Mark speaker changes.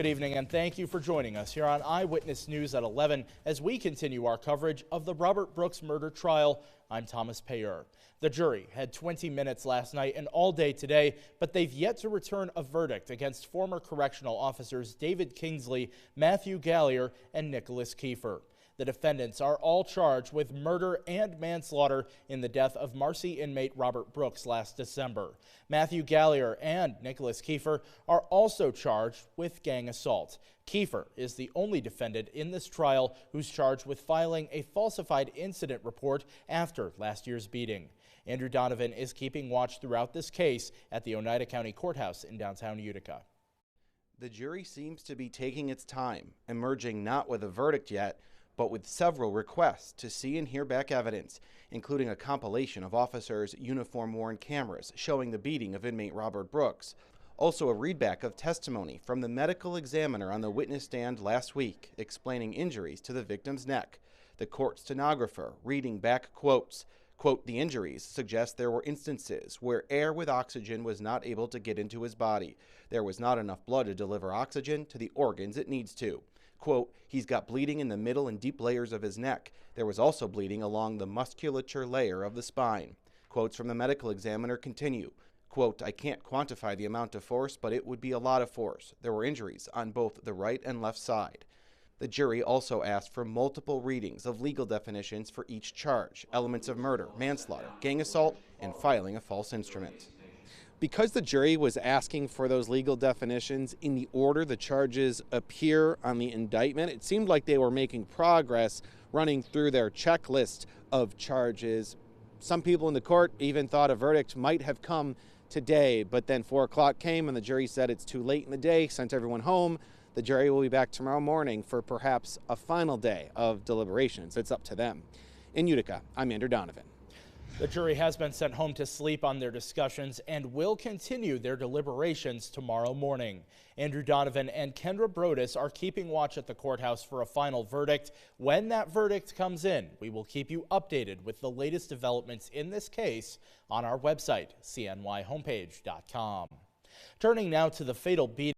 Speaker 1: Good evening and thank you for joining us here on Eyewitness News at 11 as we continue our coverage of the Robert Brooks murder trial. I'm Thomas Payer. The jury had 20 minutes last night and all day today, but they've yet to return a verdict against former correctional officers David Kingsley, Matthew Gallier, and Nicholas Kiefer. The defendants are all charged with murder and manslaughter in the death of Marcy inmate Robert Brooks last December. Matthew Gallier and Nicholas Kiefer are also charged with gang assault. Kiefer is the only defendant in this trial who's charged with filing a falsified incident report after last year's beating. Andrew Donovan is keeping watch throughout this case at the Oneida County Courthouse in downtown Utica.
Speaker 2: The jury seems to be taking its time, emerging not with a verdict yet, but with several requests to see and hear back evidence, including a compilation of officers' uniform-worn cameras showing the beating of inmate Robert Brooks. Also a readback of testimony from the medical examiner on the witness stand last week, explaining injuries to the victim's neck. The court stenographer reading back quotes. Quote, the injuries suggest there were instances where air with oxygen was not able to get into his body. There was not enough blood to deliver oxygen to the organs it needs to. Quote, he's got bleeding in the middle and deep layers of his neck. There was also bleeding along the musculature layer of the spine. Quotes from the medical examiner continue. Quote, I can't quantify the amount of force, but it would be a lot of force. There were injuries on both the right and left side. The jury also asked for multiple readings of legal definitions for each charge, elements of murder, manslaughter, gang assault, and filing a false instrument. Because the jury was asking for those legal definitions in the order the charges appear on the indictment, it seemed like they were making progress running through their checklist of charges. Some people in the court even thought a verdict might have come today, but then 4 o'clock came and the jury said it's too late in the day, sent everyone home. The jury will be back tomorrow morning for perhaps a final day of deliberations. It's up to them. In Utica, I'm Andrew Donovan.
Speaker 1: The jury has been sent home to sleep on their discussions and will continue their deliberations tomorrow morning. Andrew Donovan and Kendra Brodus are keeping watch at the courthouse for a final verdict. When that verdict comes in, we will keep you updated with the latest developments in this case on our website, cnyhomepage.com. Turning now to the fatal beating